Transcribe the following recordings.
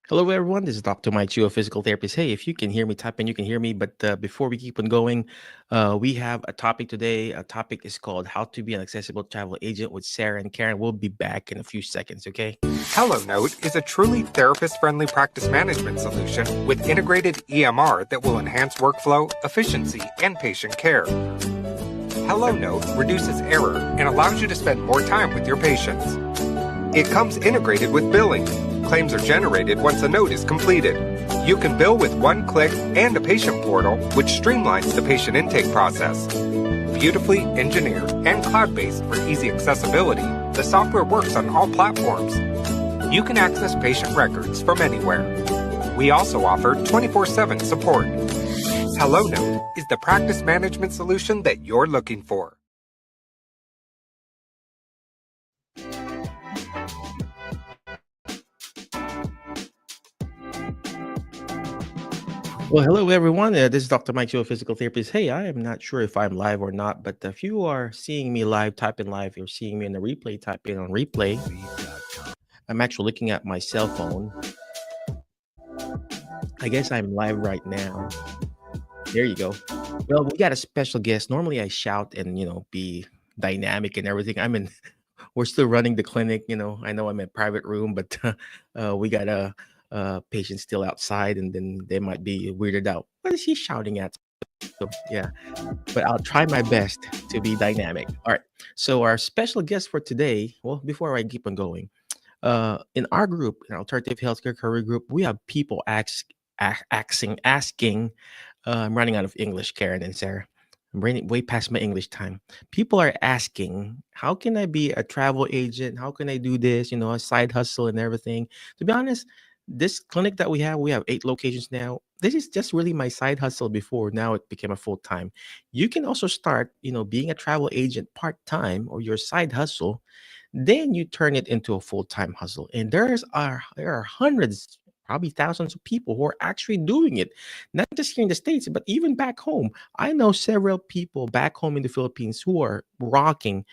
Hello, everyone. This is Dr. Mike Chu, a physical therapist. Hey, if you can hear me, type in, you can hear me. But before we keep on going, we have a topic today. A topic is called How to Be an Accessible Travel Agent with Sarah and Karen. We'll be back in a few seconds, okay? HelloNote is a truly therapist-friendly practice management solution with integrated EMR that will enhance workflow, efficiency, and patient care. HelloNote reduces error and allows you to spend more time with your patients. It comes integrated with billing. Claims are generated once a note is completed. You can bill with one click and a patient portal, which streamlines the patient intake process. Beautifully engineered and cloud-based for easy accessibility, the software works on all platforms. You can access patient records from anywhere. We also offer 24/7 support. HelloNote is the practice management solution that you're looking for. Well, hello, everyone. This is Dr. Mike Chu, a physical therapist. Hey, I am not sure if I'm live or not, but if you are seeing me live, type in live. If you're seeing me in the replay, type in on replay. I'm actually looking at my cell phone. I guess I'm live right now. There you go. Well, we got a special guest. Normally, I shout and be dynamic and everything. We're still running the clinic. I know I'm in a private room, but we got a patient still outside, and then they might be weirded out. What is he shouting at? So yeah, but I'll try my best to be dynamic. All right. So our special guest for today. Well, before I keep on going, in our group, in alternative healthcare career group, we have people asking. I'm running out of English, Karen and Sarah. I'm running way past my English time. People are asking, how can I be a travel agent? How can I do this? A side hustle and everything. To be honest, this clinic that we have 8 locations now. This is just really my side hustle before. Now it became a full time. You can also start, being a travel agent part time or your side hustle, then you turn it into a full-time hustle. And there are hundreds, probably thousands of people who are actually doing it, not just here in the States, but even back home. I know several people back home in the Philippines who are rocking,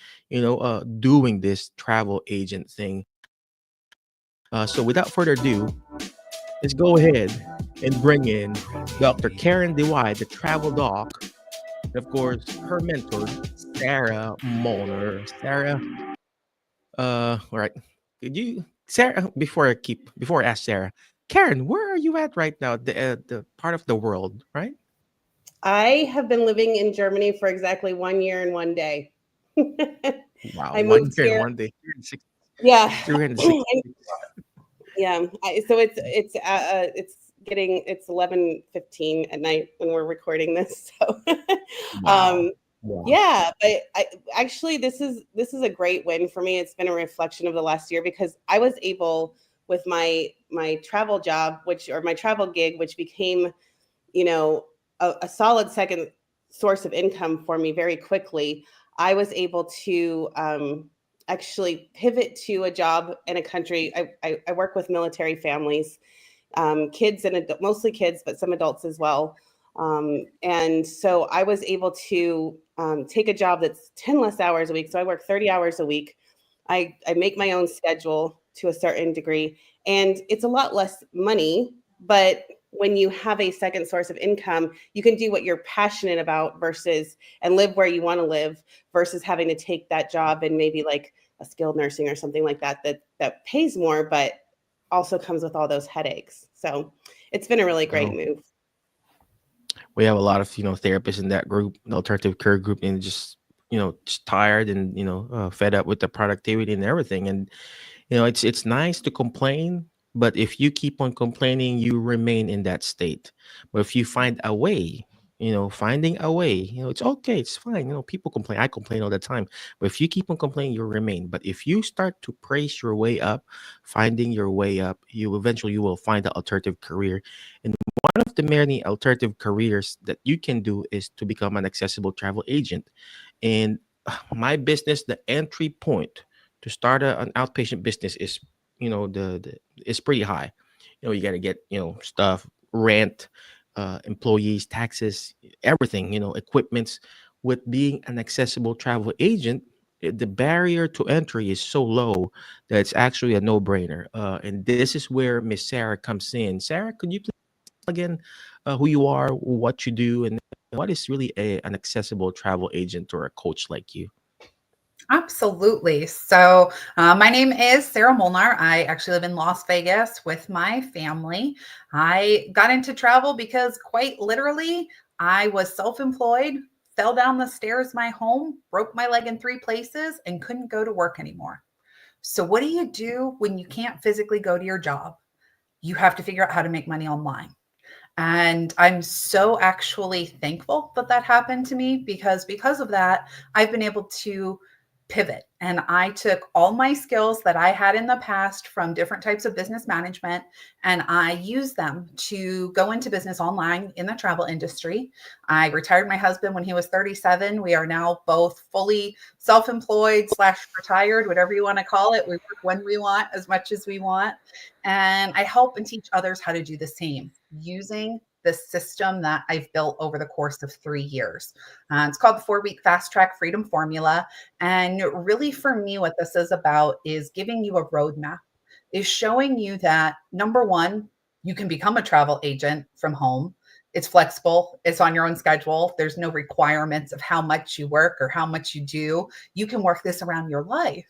doing this travel agent thing. So without further ado, let's go ahead and bring in Dr. Karen DeWy, the travel doc, and of course, her mentor, Sarah Molnar. Sarah, all right. Could you, Sarah? Before I ask Sarah, Karen, where are you at right now? The part of the world, right? I have been living in Germany for exactly 1 year and 1 day. Wow, I one moved year and here. 1 day, Yeah, 360. yeah. So it's 11:15 at night when we're recording this. So, Wow, um, wow. yeah. But actually this is a great win for me. It's been a reflection of the last year because I was able with my travel job, my travel gig, which became you know, a solid second source of income for me very quickly, I was able to actually pivot to a job in a country. I work with military families, kids and mostly kids, but some adults as well. And so I was able to take a job that's 10 less hours a week. So I work 30 hours a week. I make my own schedule to a certain degree, and it's a lot less money, but when you have a second source of income, you can do what you're passionate about versus and live where you want to live versus having to take that job and maybe like a skilled nursing or something like that pays more, but also comes with all those headaches. So it's been a really great Oh, move. we have a lot of therapists in that group, the alternative care group, and just tired and fed up with the productivity and everything. And it's nice to complain, but if you keep on complaining, you remain in that state. But if you find a way, finding a way, it's okay, it's fine. People complain. I complain all the time. But if you keep on complaining, you remain. But if you start to praise your way up, finding your way up, you will find the alternative career. And one of the many alternative careers that you can do is to become an accessible travel agent. And my business, the entry point to start an outpatient business is, the is pretty high. You got to get stuff, rent, employees, taxes, everything, equipments. With being an accessible travel agent, The barrier to entry is so low that it's actually a no-brainer. And this is where Miss Sarah comes in. Sarah, could you please again who you are, what you do, and what is really an accessible travel agent or a coach like you? Absolutely. So, my name is Sarah Molnar. I actually live in Las Vegas with my family. I got into travel because, quite literally, I was self employed, fell down the stairs my home, broke my leg in three places, and couldn't go to work anymore. So, what do you do when you can't physically go to your job? You have to figure out how to make money online. And I'm so actually thankful that that happened to me because of that, I've been able to pivot. And I took all my skills that I had in the past from different types of business management and I used them to go into business online in the travel industry. I retired my husband when he was 37. We are now both fully self-employed slash retired, whatever you want to call it. We work when we want, as much as we want. And I help and teach others how to do the same using the system that I've built over the course of 3 years. It's called the 4-week Fast Track Freedom Formula. And really, for me, what this is about is giving you a roadmap, is showing you that number one, you can become a travel agent from home. It's flexible, it's on your own schedule. There's no requirements of how much you work or how much you do. You can work this around your life.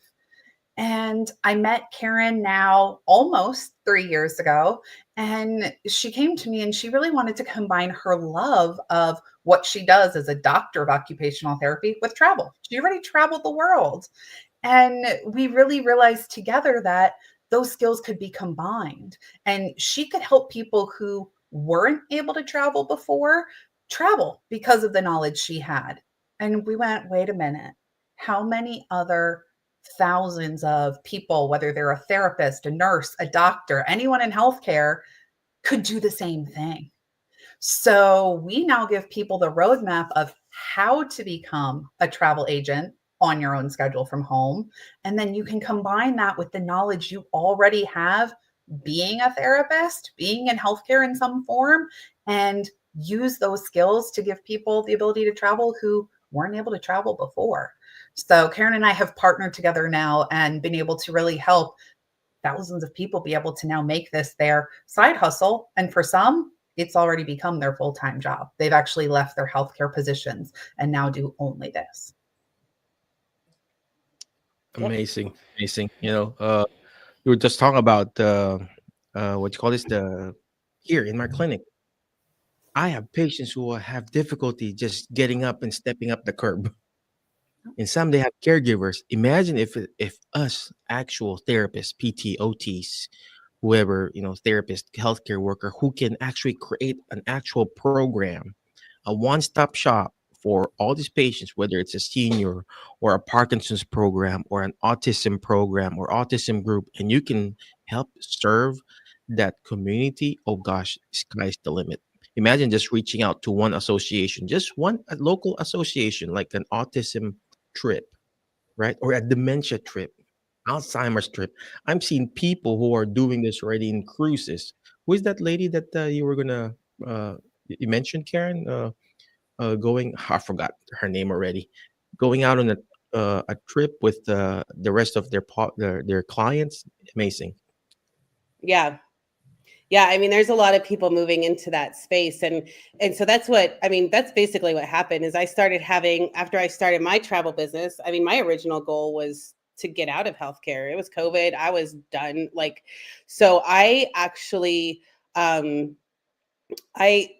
And I met Karen now almost 3 years ago. And she came to me and she really wanted to combine her love of what she does as a doctor of occupational therapy with travel. She already traveled the world. And we really realized together that those skills could be combined. And she could help people who weren't able to travel before travel because of the knowledge she had. And we went, wait a minute, how many other thousands of people, whether they're a therapist, a nurse, a doctor, anyone in healthcare, could do the same thing? So we now give people the roadmap of how to become a travel agent on your own schedule from home. And then you can combine that with the knowledge you already have being a therapist, being in healthcare in some form, and use those skills to give people the ability to travel who weren't able to travel before. So Karen and I have partnered together now and been able to really help thousands of people be able to now make this their side hustle. And for some, it's already become their full-time job. They've actually left their healthcare positions and now do only this. Yep. Amazing, amazing. You were just talking about what you call this, the here in my clinic. I have patients who will have difficulty just getting up and stepping up the curb. And some they have caregivers. Imagine if us actual therapists, PT, OTs, whoever, therapist, healthcare worker, who can actually create an actual program, a one-stop shop for all these patients, whether it's a senior or a Parkinson's program or an autism program or autism group, and you can help serve that community. Oh gosh, sky's the limit. Imagine just reaching out to one association, just one local association, like an autism trip, right? Or a dementia trip, Alzheimer's trip. I'm seeing people who are doing this already in cruises. Who is that lady that you were gonna you mentioned, Karen? Going, I forgot her name already. Going out on a trip with the rest of their clients. Amazing. Yeah. Yeah, I mean, there's a lot of people moving into that space, and so that's what I mean. That's basically what happened. Is I started having after I started my travel business. I mean, my original goal was to get out of healthcare. It was COVID. I was done. Like, so I actually, I,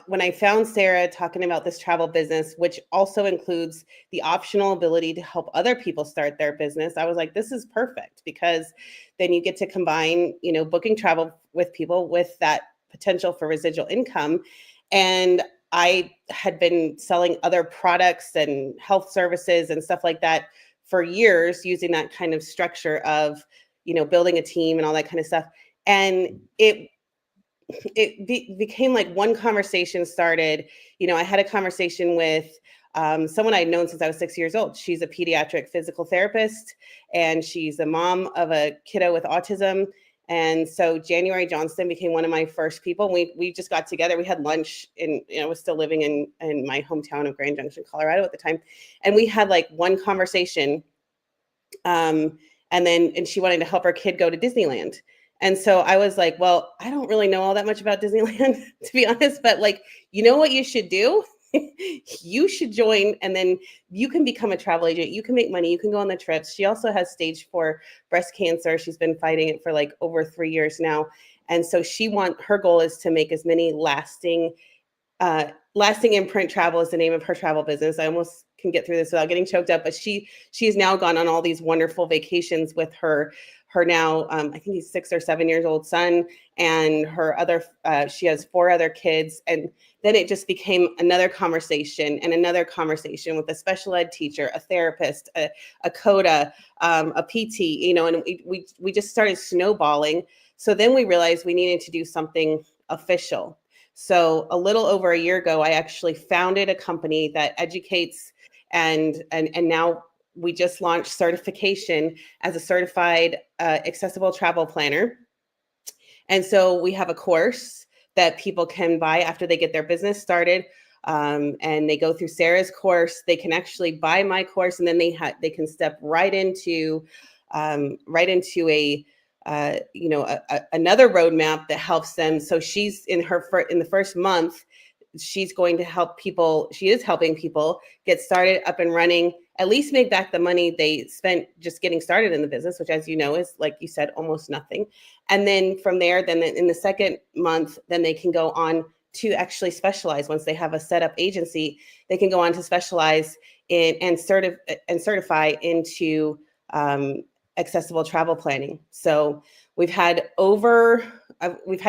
when I found Sarah talking about this travel business, which also includes the optional ability to help other people start their business, I was like, this is perfect because then you get to combine, booking travel with people with that potential for residual income. And I had been selling other products and health services and stuff like that for years using that kind of structure of, building a team and all that kind of stuff. And it became like one conversation started. I had a conversation with someone I'd known since I was 6 years old. She's a pediatric physical therapist, and she's a mom of a kiddo with autism. And so January Johnston became one of my first people. We just got together. We had lunch in, I was still living in my hometown of Grand Junction, Colorado at the time. And we had like one conversation. And she wanted to help her kid go to Disneyland. And so I was like, well, I don't really know all that much about Disneyland, to be honest, but like, you know what you should do? You should join, and then you can become a travel agent. You can make money. You can go on the trips. She also has stage 4 breast cancer. She's been fighting it for like over 3 years now. And so her goal is to make as many lasting imprint travel is the name of her travel business. I almost can get through this without getting choked up, but she's now gone on all these wonderful vacations with her now, I think he's 6 or 7 years old son, and she has 4 other kids. And then it just became another conversation with a special ed teacher, a therapist, a CODA, a PT, and we just started snowballing. So then we realized we needed to do something official. So a little over a year ago, I actually founded a company that educates, and now we just launched certification as a certified accessible travel planner. And so we have a course that people can buy after they get their business started. And they go through Sarah's course. They can actually buy my course, and then they can step right into another roadmap that helps them. So she's in the first month, she's going to help people. She is helping people get started, up and running, at least make back the money they spent just getting started in the business, which, as you know, is, like you said, almost nothing. And then from there, then in the second month, then they can go on to actually specialize. Once they have a set up agency, they can go on to specialize in and certify into accessible travel planning. So we've had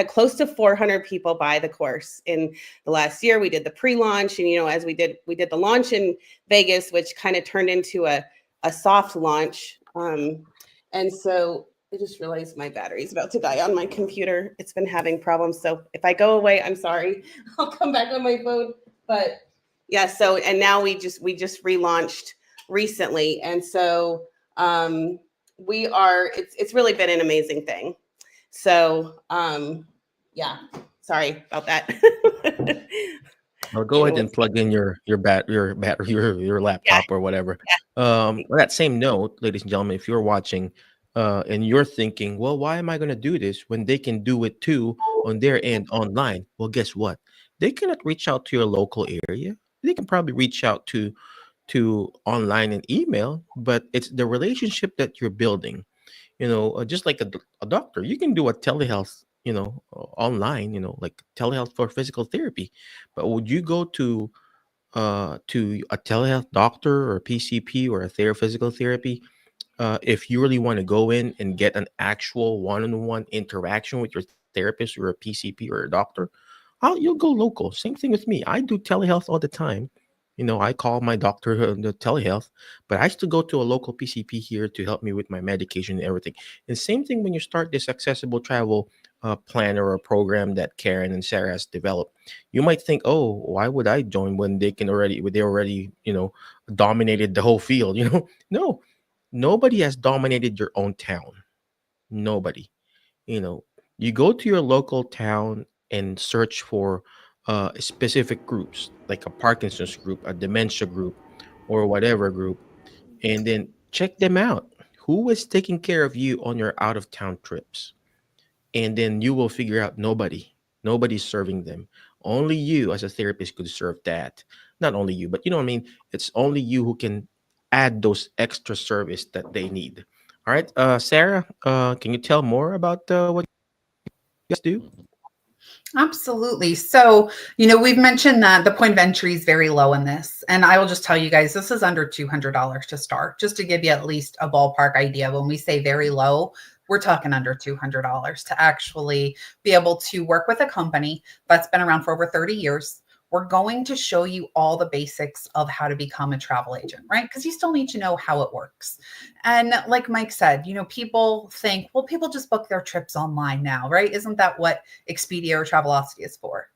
close to 400 people buy the course in the last year. We did the pre-launch, and as we did the launch in Vegas, which kind of turned into a soft launch. And so I just realized my battery's about to die on my computer. It's been having problems. So if I go away, I'm sorry. I'll come back on my phone. But yeah, so, and now we just relaunched recently. And so it's really been an amazing thing. So yeah, sorry about that. Well, go ahead and plug in your battery, your laptop, or whatever. On that same note, ladies and gentlemen, if you're watching and you're thinking, well, why am I going to do this when they can do it too on their end online? Well, guess what? They cannot reach out to your local area. They can probably reach out to online and email, but it's the relationship that you're building. Just like a doctor, you can do a telehealth, online, like telehealth for physical therapy. But would you go to a telehealth doctor or a PCP or a physical therapy if you really want to go in and get an actual one-on-one interaction with your therapist or a PCP or a doctor? You'll go local. Same thing with me. I do telehealth all the time. I call my doctor the telehealth, but I still go to a local PCP here to help me with my medication and everything. And same thing when you start this accessible travel planner or program that Karen and Sarah has developed. You might think, oh, why would I join when they already dominated the whole field? No, nobody has dominated your own town. Nobody. You go to your local town and search for specific groups, like a Parkinson's group, a dementia group, or whatever group, and then check them out. Who is taking care of you on your out of town trips? And then you will figure out nobody's serving them. Only you as a therapist could serve that. Not only you, but you know what I mean? It's only you who can add those extra service that they need. All right, Sarah, can you tell more about what you guys do? Absolutely. So, we've mentioned that the point of entry is very low in this. And I will just tell you guys, this is under $200 to start, just to give you at least a ballpark idea. When we say very low, we're talking under $200 to actually be able to work with a company that's been around for over 30 years. We're going to show you all the basics of how to become a travel agent, right? Because you still need to know how it works. And like Mike said, people think, well, people just book their trips online now, right? Isn't that what Expedia or Travelocity is for?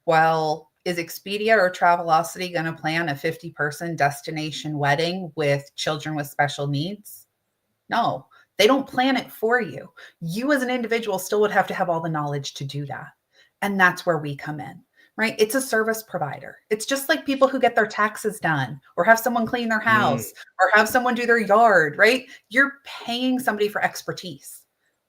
Well, is Expedia or Travelocity going to plan a 50-person destination wedding with children with special needs? No. They don't plan it for you. You as an individual still would have to have all the knowledge to do that. And that's where we come in, right? It's a service provider. It's just like people who get their taxes done or have someone clean their Mm, house or have someone do their yard, right? You're paying somebody for expertise.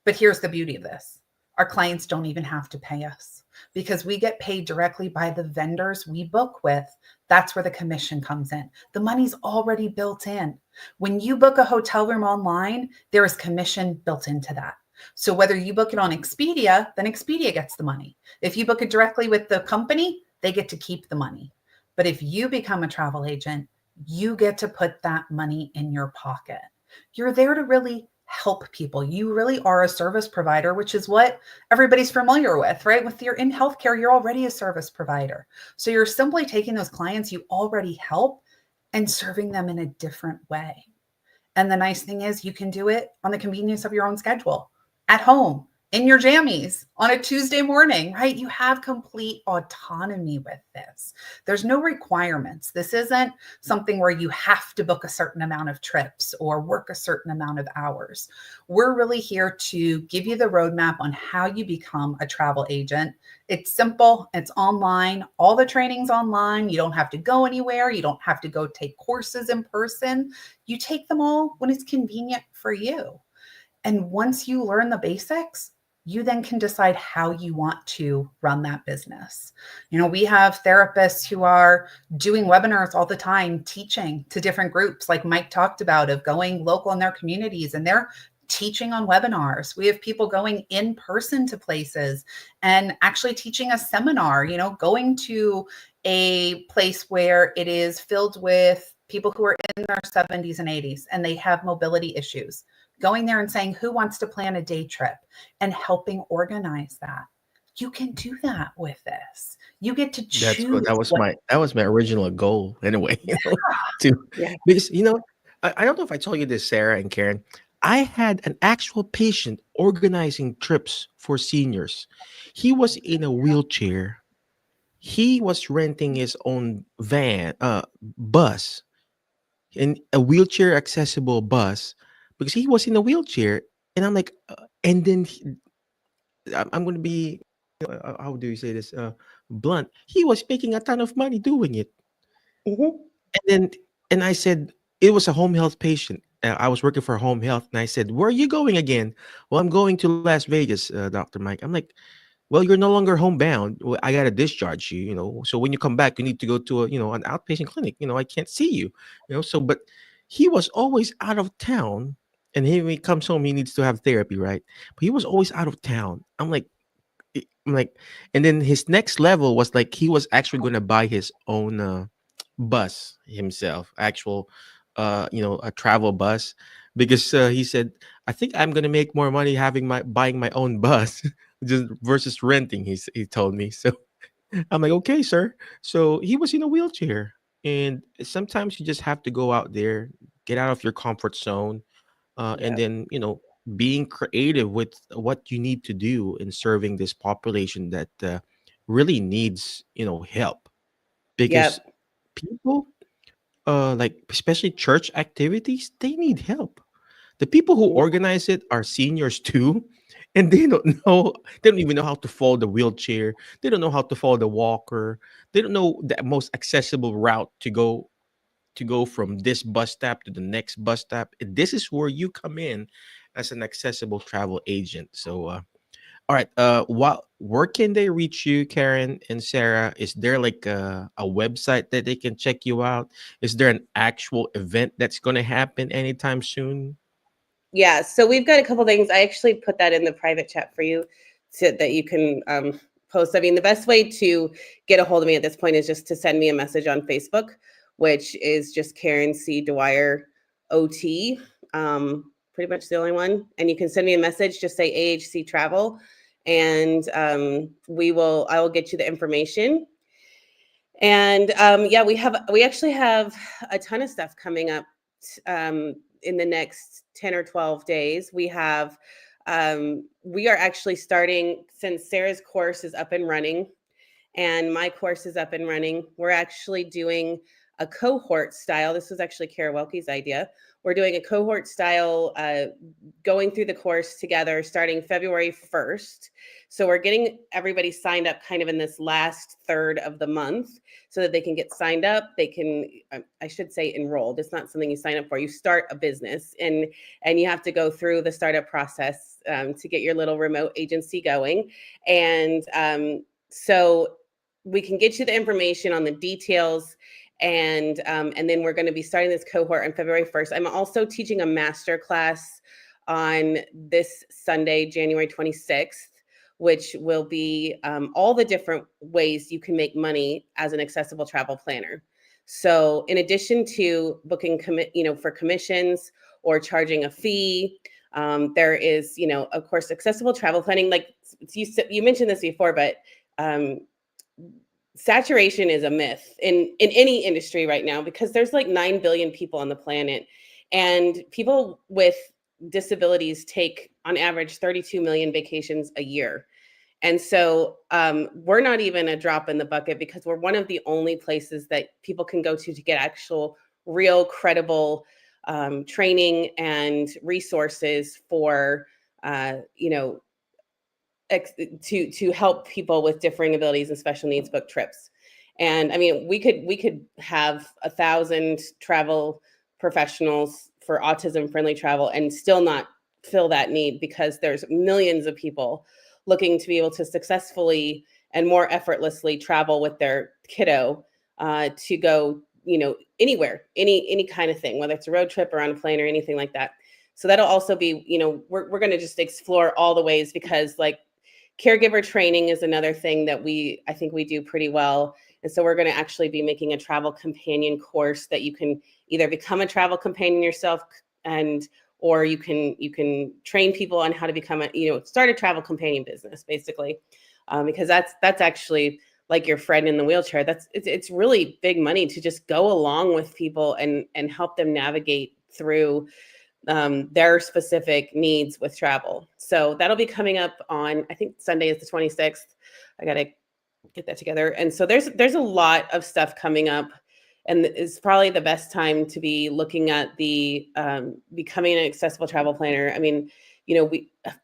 But here's the beauty of this. Our clients don't even have to pay us because we get paid directly by the vendors we book with. That's where the commission comes in. The money's already built in. When you book a hotel room online, there is commission built into that. So whether you book it on Expedia, then Expedia gets the money. If you book it directly with the company, they get to keep the money. But if you become a travel agent, you get to put that money in your pocket. You're there to really help people. You really are a service provider, which is what everybody's familiar with, right? With your in healthcare, you're already a service provider. So you're simply taking those clients you already help and serving them in a different way. And the nice thing is you can do it on the convenience of your own schedule, at home, in your jammies, on a Tuesday morning, right? You have complete autonomy with this. There's no requirements. This isn't something where you have to book a certain amount of trips or work a certain amount of hours. We're really here to give you the roadmap on how you become a travel agent. It's simple. It's online. All the training's online. You don't have to go anywhere. You don't have to go take courses in person. You take them all when it's convenient for you. And once you learn the basics, you then can decide how you want to run that business. You know, we have therapists who are doing webinars all the time, teaching to different groups, like Mike talked about, of going local in their communities, and they're teaching on webinars. We have people going in person to places and actually teaching a seminar, you know, going to a place where it is filled with people who are in their 70s and 80s and they have mobility issues, going there and saying, who wants to plan a day trip, and helping organize that. You can do that with this. You get to that's good. choose what. That was my original goal anyway, to Yeah. because I don't know if I told you this, Sarah and Karen. I had an actual patient organizing trips for seniors. He was in a wheelchair. He was renting his own bus, in a wheelchair accessible bus, because he was in a wheelchair. And I'm like, and then I'm going to be, how do you say this? Blunt. He was making a ton of money doing it. Mhm. And then, and I said, it was a home health patient. I was working for home health, and I said, "Where are you going again?" "Well, I'm going to Las Vegas, Dr. Mike." I'm like, "Well, you're no longer homebound. Well, I gotta discharge you, So when you come back, you need to go to an outpatient clinic. I can't see you, So, but he was always out of town, and when he comes home, he needs to have therapy, right? But he was always out of town. I'm like, and then his next level was like he was actually going to buy his own bus himself, actual, a travel bus, because he said, "I think I'm going to make more money having my buying my own bus just versus renting." He told me so. I'm like, "Okay, sir." So he was in a wheelchair, and sometimes you just have to go out there, get out of your comfort zone, and Yeah. then being creative with what you need to do in serving this population that really needs help, because Yep. people, like especially church activities, they need help. The people who Mhm. organize it are seniors too, and they don't know. They don't even know how to fold the wheelchair. They don't know how to fold the walker. They don't know the most accessible route to go from this bus stop to the next bus stop. And this is where you come in as an accessible travel agent. So, all right, where can they reach you, Karen and Sarah? Is there like a website that they can check you out? Is there an actual event that's going to happen anytime soon? Yeah. So we've got a couple things. I actually put that in the private chat for you so that you can post. I mean, the best way to get a hold of me at this point is just to send me a message on Facebook, which is just Karen C. Dwyer OT. Pretty much the only one. And you can send me a message, just say AHC Travel, and I will get you the information. And yeah, we actually have a ton of stuff coming up in the next 10 or 12 days. We are actually starting, since Sarah's course is up and running and my course is up and running. We're actually doing a cohort style. This was actually Kara Welke's idea. We're doing a cohort style, going through the course together starting February 1st. So we're getting everybody signed up kind of in this last third of the month so that they can get signed up. They can, I should say enrolled. It's not something you sign up for. You start a business and you have to go through the startup process to get your little remote agency going. And so we can get you the information on the details. And then we're going to be starting this cohort on February 1st. I'm also teaching a master class on this Sunday, January 26th, which will be all the different ways you can make money as an accessible travel planner. So in addition to booking for commissions or charging a fee, there is, of course, accessible travel planning. Like you mentioned this before, but saturation is a myth in any industry right now, because there's like 9 billion people on the planet, and people with disabilities take on average 32 million vacations a year. And so we're not even a drop in the bucket, because we're one of the only places that people can go to get actual real credible training and resources for to help people with differing abilities and special needs book trips. And I mean, we could have 1,000 travel professionals for autism friendly travel and still not fill that need, because there's millions of people looking to be able to successfully and more effortlessly travel with their kiddo to go, anywhere, any kind of thing, whether it's a road trip or on a plane or anything like that. So that'll also be, we're going to just explore all the ways, because like caregiver training is another thing that I think we do pretty well. And so we're going to actually be making a travel companion course that you can either become a travel companion yourself, or you can train people on how to become start a travel companion business, basically, because that's actually like your friend in the wheelchair. It's really big money to just go along with people and help them navigate through their specific needs with travel. So that'll be coming up on, I think Sunday is the 26th. I got to get that together. And so there's a lot of stuff coming up, and it's probably the best time to be looking at the becoming an accessible travel planner. I mean,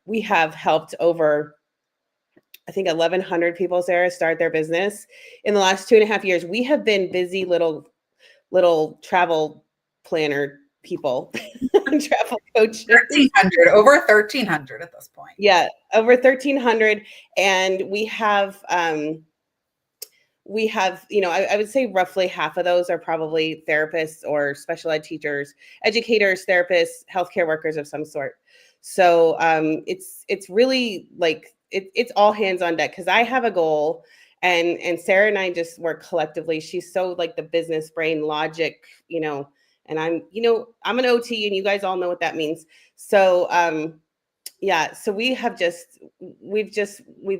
we have helped over, I think 1,100 people, Sarah, start their business in the last 2.5 years. We have been busy little travel planner people, travel coaches. 1,300, over 1,300 at this point. Yeah, over 1,300, and we have, I would say roughly half of those are probably therapists or special ed teachers, educators, therapists, healthcare workers of some sort. So it's really like it's all hands on deck, because I have a goal, and Sarah and I just work collectively. She's so like the business brain logic, and I'm an OT, and you guys all know what that means. So so we've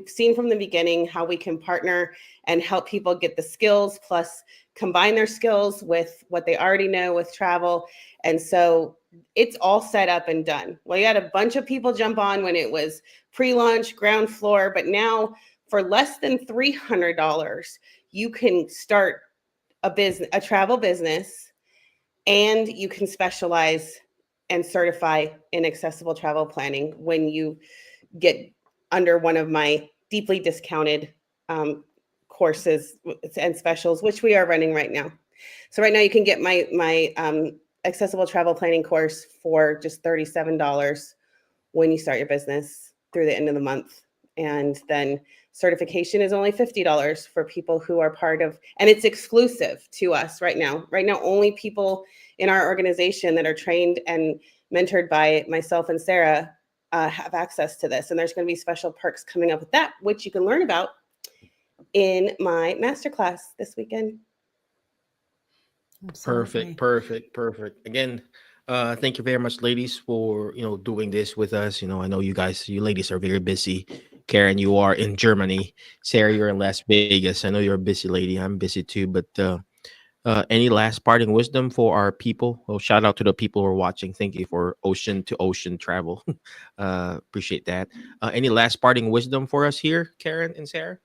seen from the beginning how we can partner and help people get the skills, plus combine their skills with what they already know with travel. And so it's all set up and done. Well, you had a bunch of people jump on when it was pre-launch, ground floor, but now for less than $300, you can start a travel business, and you can specialize and certify in accessible travel planning when you get under one of my deeply discounted courses and specials, which we are running right now. So right now you can get my accessible travel planning course for just $37 when you start your business through the end of the month. And then certification is only $50 for people who are part of, and it's exclusive to us right now. Right now, only people in our organization that are trained and mentored by myself and Sarah have access to this. And there's going to be special perks coming up with that, which you can learn about in my masterclass this weekend. Absolutely. Perfect. Again, thank you very much, ladies, for doing this with us. I know you ladies are very busy. Karen, you are in Germany. Sarah, you're in Las Vegas. I know you're a busy lady. I'm busy too. But any last parting wisdom for our people? Well, shout out to the people who are watching. Thank you for ocean to ocean travel. Appreciate that. Any last parting wisdom for us here, Karen and Sarah?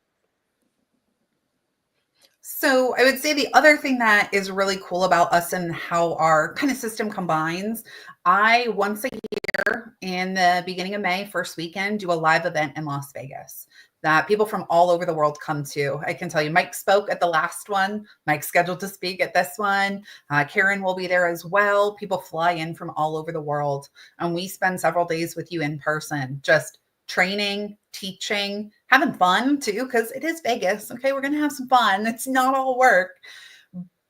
So I would say the other thing that is really cool about us and how our kind of system combines, I once a year in the beginning of May, first weekend, do a live event in Las Vegas that people from all over the world come to. I can tell you, Mike spoke at the last one. Mike's scheduled to speak at this one. Karen will be there as well. People fly in from all over the world, and we spend several days with you in person, just training, teaching, having fun too, because it is Vegas. Okay, we're going to have some fun. It's not all work.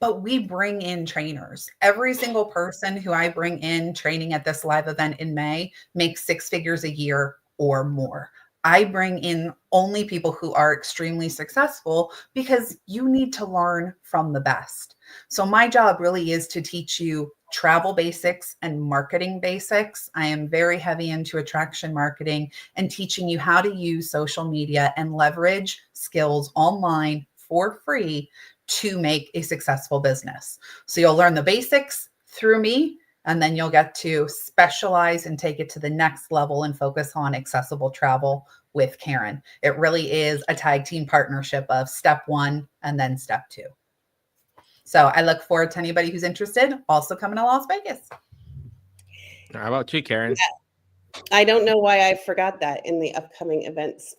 But we bring in trainers. Every single person who I bring in training at this live event in May makes 6 figures a year or more. I bring in only people who are extremely successful because you need to learn from the best. So my job really is to teach you travel basics and marketing basics. I am very heavy into attraction marketing and teaching you how to use social media and leverage skills online for free to make a successful business. So you'll learn the basics through me, and then you'll get to specialize and take it to the next level and focus on accessible travel with Karen. It really is a tag team partnership of step 1 and then step 2. So I look forward to anybody who's interested also coming to Las Vegas. How about you, Karen? I don't know why I forgot that in the upcoming events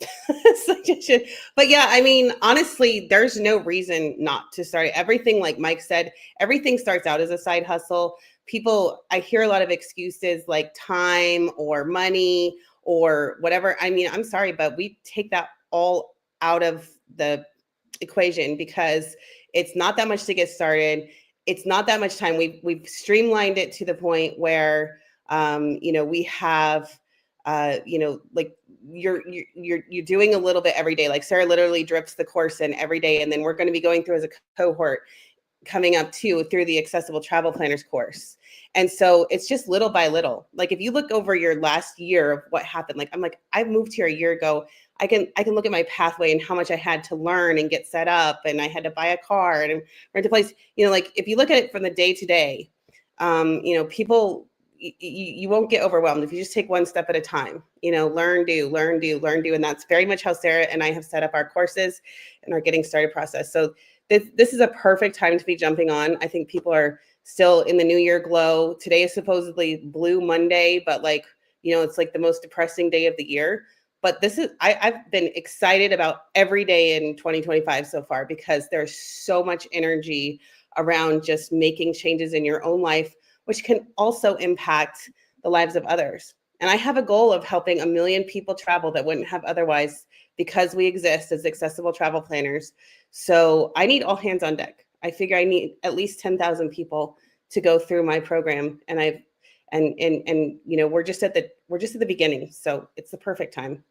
suggestion. But yeah, I mean, honestly, there's no reason not to start. Everything, like Mike said, everything starts out as a side hustle. People, I hear a lot of excuses like time or money or whatever. I mean, I'm sorry, but we take that all out of the equation because it's not that much to get started. It's not that much time. We've streamlined it to the point where we have, like you're doing a little bit every day. Like Sarah literally drips the course in every day. And then we're going to be going through as a cohort coming up too through the Accessible Travel Planners course. And so it's just little by little. Like if you look over your last year of what happened, like I moved here a year ago. I can look at my pathway and how much I had to learn and get set up, and I had to buy a car and rent a place. Like if you look at it from the day to day, people, you won't get overwhelmed if you just take one step at a time. Learn, do. And that's very much how Sarah and I have set up our courses and our getting started process. So this is a perfect time to be jumping on. I think people are still in the New Year glow. Today is supposedly Blue Monday, but it's like the most depressing day of the year. But I've been excited about every day in 2025 so far because there's so much energy around just making changes in your own life, which can also impact the lives of others. And I have a goal of helping 1 million people travel that wouldn't have otherwise because we exist as accessible travel planners. So I need all hands on deck. I figure I need at least 10,000 people to go through my program. And we're just at the beginning. So it's the perfect time.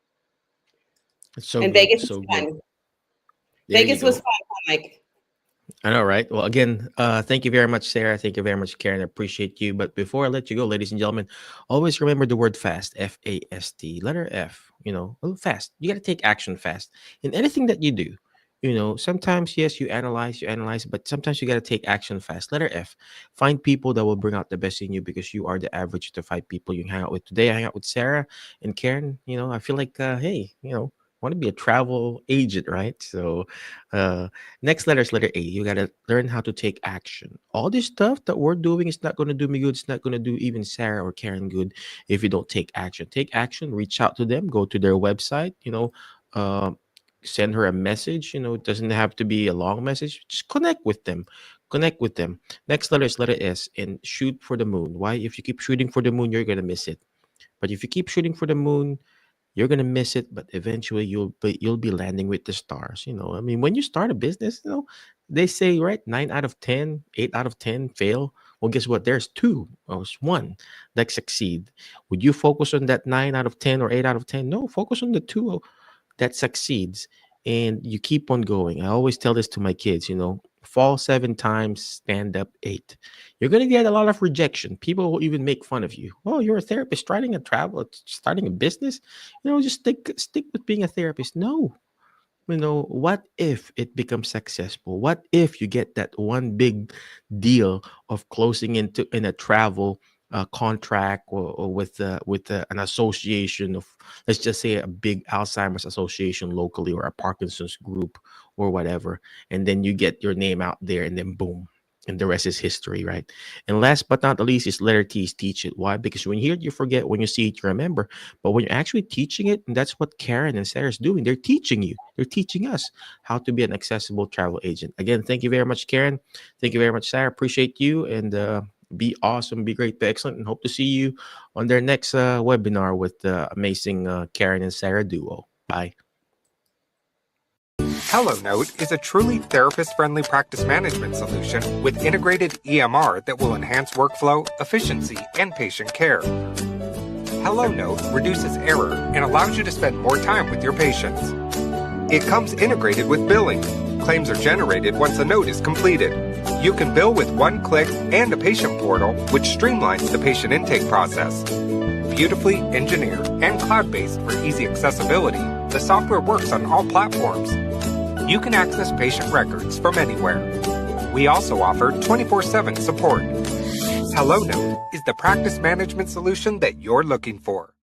It's so and good. Vegas So was good. fun. There Vegas you was go. fun, Mike. I know, right? Well, again, thank you very much, Sarah. Thank you very much, Karen. I appreciate you. But before I let you go, ladies and gentlemen, always remember the word fast, FAST, letter F, fast. You got to take action fast in anything that you do. Sometimes, yes, you analyze, but sometimes you got to take action fast. Letter F, find people that will bring out the best in you because you are the average of the 5 people you hang out with. Today, I hang out with Sarah and Karen. I feel like, hey, want to be a travel agent, right? So, uh, next letter is letter A. You got to learn how to take action. All this stuff that we're doing is not going to do me good. It's not going to do even Sarah or Karen good if you don't take action. Take action, reach out to them, go to their website, uh, send her a message. It doesn't have to be a long message. Just connect with them. Connect with them. Next letter is letter S and shoot for the moon. Why? If you keep shooting for the moon, you're going to miss it. But if you keep shooting for the moon, you're gonna miss it, but eventually you'll be landing with the stars. I mean, when you start a business, they say right, 9 out of 10, 8 out of 10 fail. Well, guess what? There's two or it's one that succeed. Would you focus on that 9 out of 10 or 8 out of 10? No, focus on the two that succeeds and you keep on going. I always tell this to my kids, fall 7 times, stand up 8. You're going to get a lot of rejection. People will even make fun of you. Oh, you're a therapist starting a business. Just stick with being a therapist. No, what if it becomes successful? What if you get that one big deal of closing in a travel contract or with an association of, let's just say, a big Alzheimer's association locally or a Parkinson's group or whatever, and then you get your name out there, and then boom, and the rest is history, right? And last but not the least is letter T's, teach it. Why? Because when you hear it, you forget. When you see it, you remember. But when you're actually teaching it, and that's what Karen and Sarah's doing. They're teaching you. They're teaching us how to be an accessible travel agent. Again, thank you very much, Karen. Thank you very much, Sarah. Appreciate you, and be awesome, be great, be excellent, and hope to see you on their next webinar with the amazing Karen and Sarah duo. Bye. HelloNote is a truly therapist-friendly practice management solution with integrated EMR that will enhance workflow, efficiency, and patient care. HelloNote reduces error and allows you to spend more time with your patients. It comes integrated with billing. Claims are generated once a note is completed. You can bill with one click and a patient portal, which streamlines the patient intake process. Beautifully engineered and cloud-based for easy accessibility, the software works on all platforms. You can access patient records from anywhere. We also offer 24/7 support. HelloNote is the practice management solution that you're looking for.